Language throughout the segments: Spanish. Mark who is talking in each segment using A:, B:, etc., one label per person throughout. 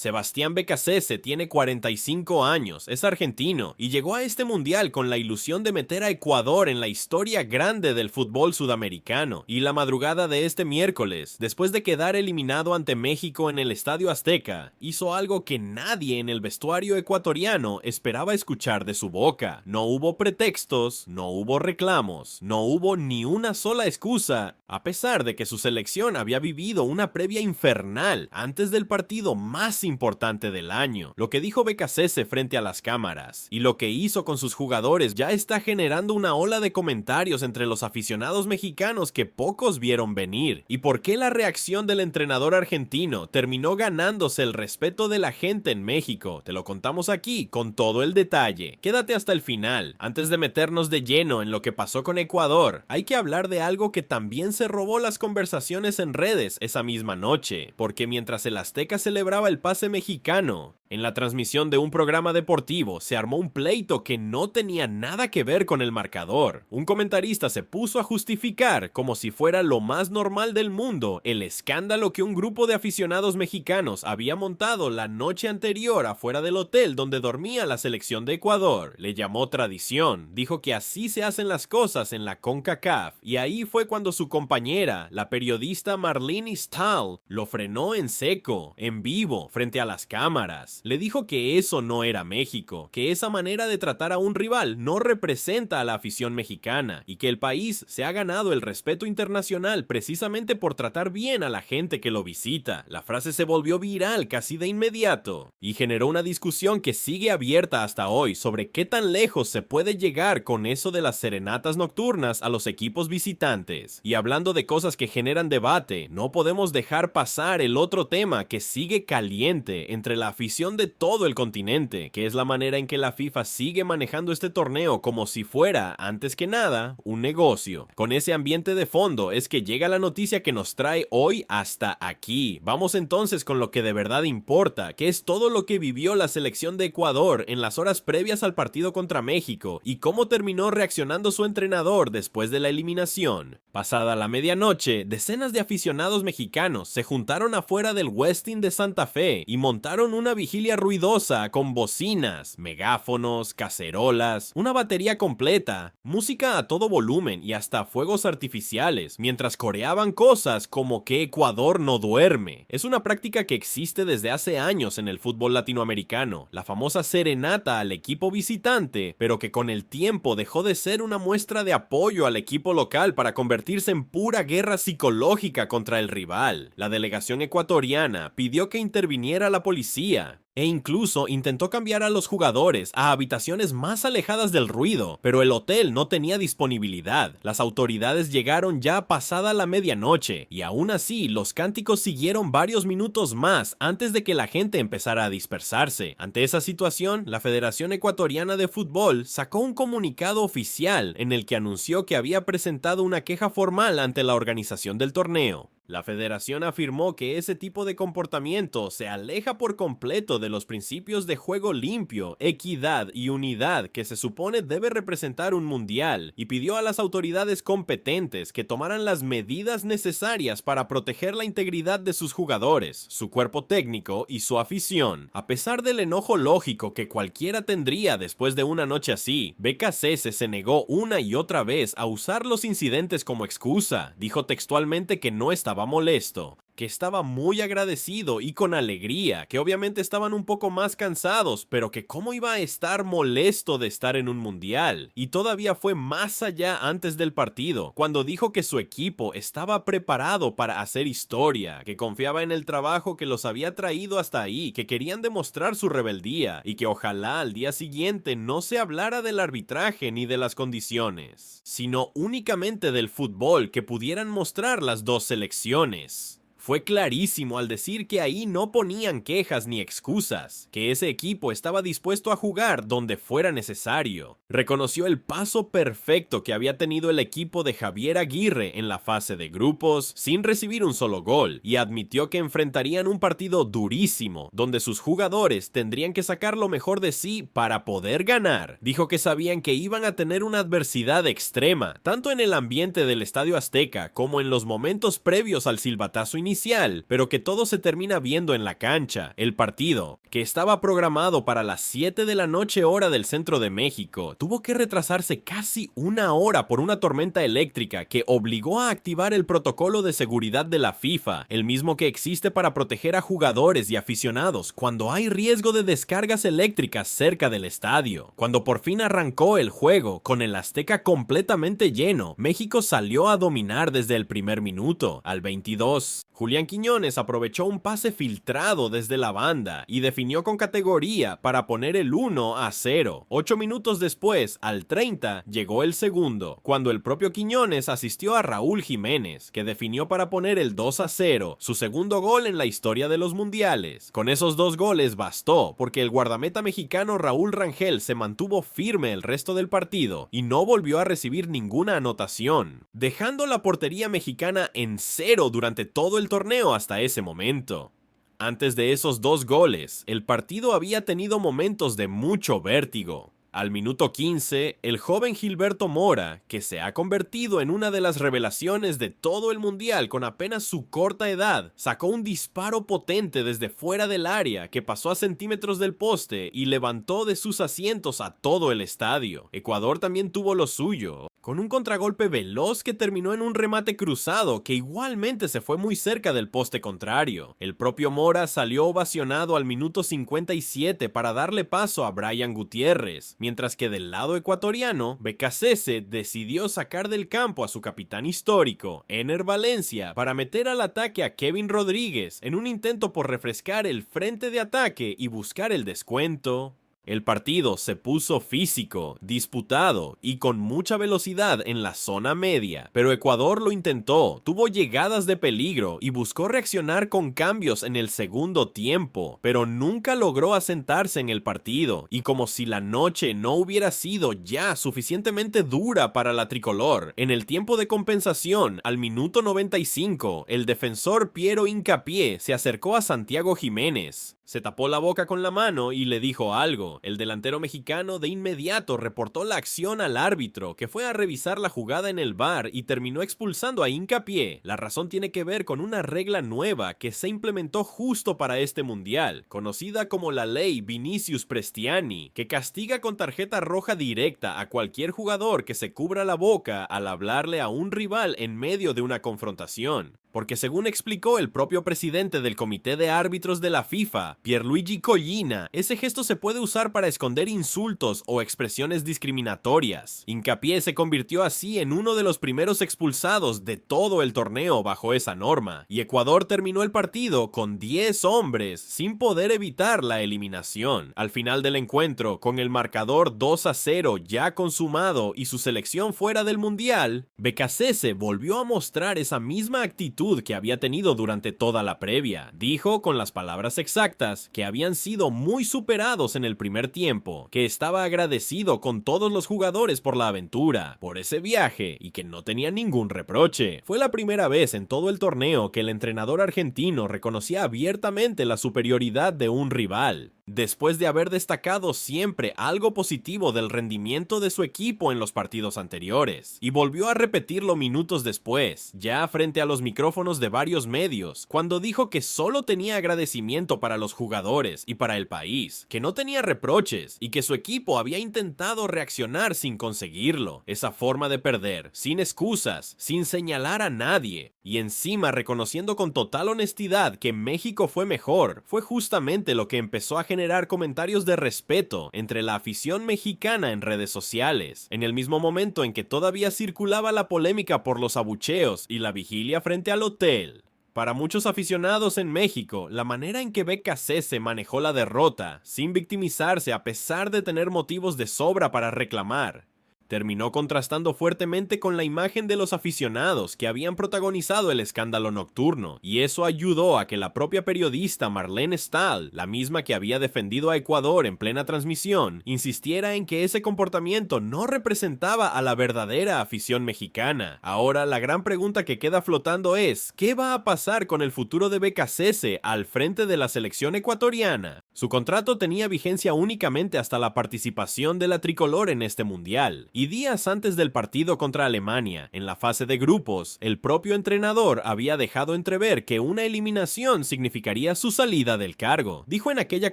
A: Sebastián Beccacece tiene 45 años, es argentino y llegó a este mundial con la ilusión de meter a Ecuador en la historia grande del fútbol sudamericano. Y la madrugada de este miércoles, después de quedar eliminado ante México en el Estadio Azteca, hizo algo que nadie en el vestuario ecuatoriano esperaba escuchar de su boca. No hubo pretextos, no hubo reclamos, no hubo ni una sola excusa, a pesar de que su selección había vivido una previa infernal antes del partido más importante del año. Lo que dijo Beccacece frente a las cámaras y lo que hizo con sus jugadores ya está generando una ola de comentarios entre los aficionados mexicanos que pocos vieron venir. ¿Y por qué la reacción del entrenador argentino terminó ganándose el respeto de la gente en México? Te lo contamos aquí con todo el detalle. Quédate hasta el final. Antes de meternos de lleno en lo que pasó con Ecuador, hay que hablar de algo que también se robó las conversaciones en redes esa misma noche, porque mientras el Azteca celebraba el pase mexicano, en la transmisión de un programa deportivo se armó un pleito que no tenía nada que ver con el marcador. Un comentarista se puso a justificar, como si fuera lo más normal del mundo, el escándalo que un grupo de aficionados mexicanos había montado la noche anterior afuera del hotel donde dormía la selección de Ecuador. Le llamó tradición, dijo que así se hacen las cosas en la CONCACAF, y ahí fue cuando su compañera, la periodista Marlene Stahl, lo frenó en seco, en vivo, frente a las cámaras. Le dijo que eso no era México, que esa manera de tratar a un rival no representa a la afición mexicana y que el país se ha ganado el respeto internacional precisamente por tratar bien a la gente que lo visita. La frase se volvió viral casi de inmediato y generó una discusión que sigue abierta hasta hoy sobre qué tan lejos se puede llegar con eso de las serenatas nocturnas a los equipos visitantes. Y hablando de cosas que generan debate, no podemos dejar pasar el otro tema que sigue caliente entre la afición de todo el continente, que es la manera en que la FIFA sigue manejando este torneo como si fuera, antes que nada, un negocio. Con ese ambiente de fondo es que llega la noticia que nos trae hoy hasta aquí. Vamos entonces con lo que de verdad importa, que es todo lo que vivió la selección de Ecuador en las horas previas al partido contra México y cómo terminó reaccionando su entrenador después de la eliminación. Pasada la medianoche, decenas de aficionados mexicanos se juntaron afuera del Westin de Santa Fe y montaron una vigilia ruidosa con bocinas, megáfonos, cacerolas, una batería completa, música a todo volumen y hasta fuegos artificiales, mientras coreaban cosas como que Ecuador no duerme. Es una práctica que existe desde hace años en el fútbol latinoamericano, la famosa serenata al equipo visitante, pero que con el tiempo dejó de ser una muestra de apoyo al equipo local para convertirse en pura guerra psicológica contra el rival. La delegación ecuatoriana pidió que interviniera la policía e incluso intentó cambiar a los jugadores a habitaciones más alejadas del ruido, pero el hotel no tenía disponibilidad. Las autoridades llegaron ya pasada la medianoche y aún así los cánticos siguieron varios minutos más antes de que la gente empezara a dispersarse. Ante esa situación, la Federación Ecuatoriana de Fútbol sacó un comunicado oficial en el que anunció que había presentado una queja formal ante la organización del torneo. La federación afirmó que ese tipo de comportamiento se aleja por completo de los principios de juego limpio, equidad y unidad que se supone debe representar un mundial, y pidió a las autoridades competentes que tomaran las medidas necesarias para proteger la integridad de sus jugadores, su cuerpo técnico y su afición. A pesar del enojo lógico que cualquiera tendría después de una noche así, Beccacece se negó una y otra vez a usar los incidentes como excusa. Dijo textualmente que no estaba molesto, que estaba muy agradecido y con alegría, que obviamente estaban un poco más cansados, pero que cómo iba a estar molesto de estar en un mundial. Y todavía fue más allá antes del partido, cuando dijo que su equipo estaba preparado para hacer historia, que confiaba en el trabajo que los había traído hasta ahí, que querían demostrar su rebeldía y que ojalá al día siguiente no se hablara del arbitraje ni de las condiciones, sino únicamente del fútbol que pudieran mostrar las dos selecciones. Fue clarísimo al decir que ahí no ponían quejas ni excusas, que ese equipo estaba dispuesto a jugar donde fuera necesario. Reconoció el paso perfecto que había tenido el equipo de Javier Aguirre en la fase de grupos, sin recibir un solo gol, y admitió que enfrentarían un partido durísimo, donde sus jugadores tendrían que sacar lo mejor de sí para poder ganar. Dijo que sabían que iban a tener una adversidad extrema, tanto en el ambiente del Estadio Azteca como en los momentos previos al silbatazo inicial, inicial, pero que todo se termina viendo en la cancha. El partido, que estaba programado para las 7 de la noche hora del centro de México, tuvo que retrasarse casi una hora por una tormenta eléctrica que obligó a activar el protocolo de seguridad de la FIFA, el mismo que existe para proteger a jugadores y aficionados cuando hay riesgo de descargas eléctricas cerca del estadio. Cuando por fin arrancó el juego, con el Azteca completamente lleno, México salió a dominar desde el primer minuto. Al 22, Julián Quiñones aprovechó un pase filtrado desde la banda y definió con categoría para poner el 1-0. 8 minutos después, al 30, llegó el segundo, cuando el propio Quiñones asistió a Raúl Jiménez, que definió para poner el 2-0, su segundo gol en la historia de los mundiales. Con esos dos goles bastó, porque el guardameta mexicano Raúl Rangel se mantuvo firme el resto del partido y no volvió a recibir ninguna anotación, dejando la portería mexicana en 0 durante todo el torneo hasta ese momento. Antes de esos dos goles, el partido había tenido momentos de mucho vértigo. Al minuto 15, el joven Gilberto Mora, que se ha convertido en una de las revelaciones de todo el mundial con apenas su corta edad, sacó un disparo potente desde fuera del área que pasó a centímetros del poste y levantó de sus asientos a todo el estadio. Ecuador también tuvo lo suyo, con un contragolpe veloz que terminó en un remate cruzado que igualmente se fue muy cerca del poste contrario. El propio Mora salió ovacionado al minuto 57 para darle paso a Brian Gutiérrez, mientras que del lado ecuatoriano, Becasese decidió sacar del campo a su capitán histórico, Ener Valencia, para meter al ataque a Kevin Rodríguez en un intento por refrescar el frente de ataque y buscar el descuento. El partido se puso físico, disputado y con mucha velocidad en la zona media, pero Ecuador lo intentó, tuvo llegadas de peligro y buscó reaccionar con cambios en el segundo tiempo, pero nunca logró asentarse en el partido, y como si la noche no hubiera sido ya suficientemente dura para la tricolor, en el tiempo de compensación, al minuto 95, el defensor Piero Hincapié se acercó a Santiago Jiménez. Se tapó la boca con la mano y le dijo algo. El delantero mexicano de inmediato reportó la acción al árbitro, que fue a revisar la jugada en el VAR y terminó expulsando a Hincapié. La razón tiene que ver con una regla nueva que se implementó justo para este mundial, conocida como la ley Vinicius Prestiani, que castiga con tarjeta roja directa a cualquier jugador que se cubra la boca al hablarle a un rival en medio de una confrontación. Porque según explicó el propio presidente del comité de árbitros de la FIFA, Pierluigi Collina, ese gesto se puede usar para esconder insultos o expresiones discriminatorias. Hincapié se convirtió así en uno de los primeros expulsados de todo el torneo bajo esa norma, y Ecuador terminó el partido con 10 hombres sin poder evitar la eliminación. Al final del encuentro, con el marcador 2-0 ya consumado y su selección fuera del mundial, Becasese volvió a mostrar esa misma actitud que había tenido durante toda la previa. Dijo con las palabras exactas que habían sido muy superados en el primer tiempo, que estaba agradecido con todos los jugadores por la aventura, por ese viaje y que no tenía ningún reproche. Fue la primera vez en todo el torneo que el entrenador argentino reconocía abiertamente la superioridad de un rival, después de haber destacado siempre algo positivo del rendimiento de su equipo en los partidos anteriores, y volvió a repetirlo minutos después, ya frente a los micrófonos de varios medios, cuando dijo que solo tenía agradecimiento para los jugadores y para el país, que no tenía reproches y que su equipo había intentado reaccionar sin conseguirlo. Esa forma de perder, sin excusas, sin señalar a nadie, y encima reconociendo con total honestidad que México fue mejor, fue justamente lo que empezó a generar comentarios de respeto entre la afición mexicana en redes sociales, en el mismo momento en que todavía circulaba la polémica por los abucheos y la vigilia frente al hotel. Para muchos aficionados en México, la manera en que Becasese manejó la derrota, sin victimizarse a pesar de tener motivos de sobra para reclamar, terminó contrastando fuertemente con la imagen de los aficionados que habían protagonizado el escándalo nocturno, y eso ayudó a que la propia periodista Marlene Stahl, la misma que había defendido a Ecuador en plena transmisión, insistiera en que ese comportamiento no representaba a la verdadera afición mexicana. Ahora la gran pregunta que queda flotando es, ¿qué va a pasar con el futuro de Becasese al frente de la selección ecuatoriana? Su contrato tenía vigencia únicamente hasta la participación de la tricolor en este mundial. Y días antes del partido contra Alemania, en la fase de grupos, el propio entrenador había dejado entrever que una eliminación significaría su salida del cargo. Dijo en aquella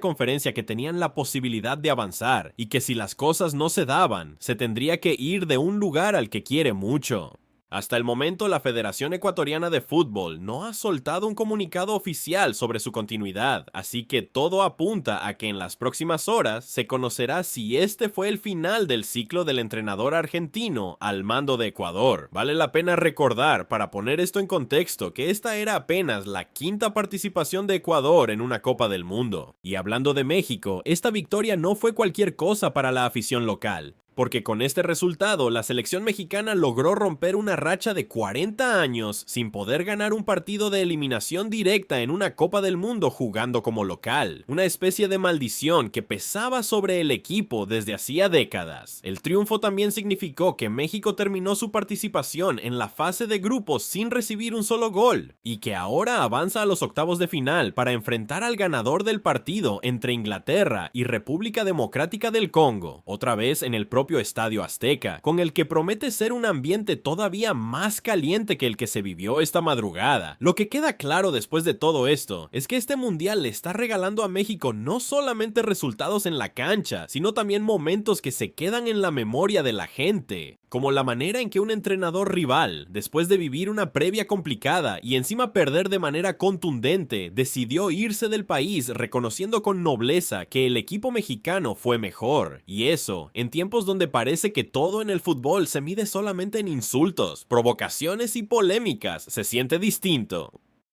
A: conferencia que tenían la posibilidad de avanzar y que si las cosas no se daban, se tendría que ir de un lugar al que quiere mucho. Hasta el momento, la Federación Ecuatoriana de Fútbol no ha soltado un comunicado oficial sobre su continuidad, así que todo apunta a que en las próximas horas se conocerá si este fue el final del ciclo del entrenador argentino al mando de Ecuador. Vale la pena recordar, para poner esto en contexto, que esta era apenas la quinta participación de Ecuador en una Copa del Mundo. Y hablando de México, esta victoria no fue cualquier cosa para la afición local, porque con este resultado la selección mexicana logró romper una racha de 40 años sin poder ganar un partido de eliminación directa en una Copa del Mundo jugando como local, una especie de maldición que pesaba sobre el equipo desde hacía décadas. El triunfo también significó que México terminó su participación en la fase de grupos sin recibir un solo gol, y que ahora avanza a los octavos de final para enfrentar al ganador del partido entre Inglaterra y República Democrática del Congo, otra vez en el propio Estadio Azteca, con el que promete ser un ambiente todavía más caliente que el que se vivió esta madrugada. Lo que queda claro después de todo esto es que este mundial le está regalando a México no solamente resultados en la cancha, sino también momentos que se quedan en la memoria de la gente, como la manera en que un entrenador rival, después de vivir una previa complicada y encima perder de manera contundente, decidió irse del país reconociendo con nobleza que el equipo mexicano fue mejor, y eso en tiempos donde parece que todo en el fútbol se mide solamente en insultos, provocaciones y polémicas, se siente distinto.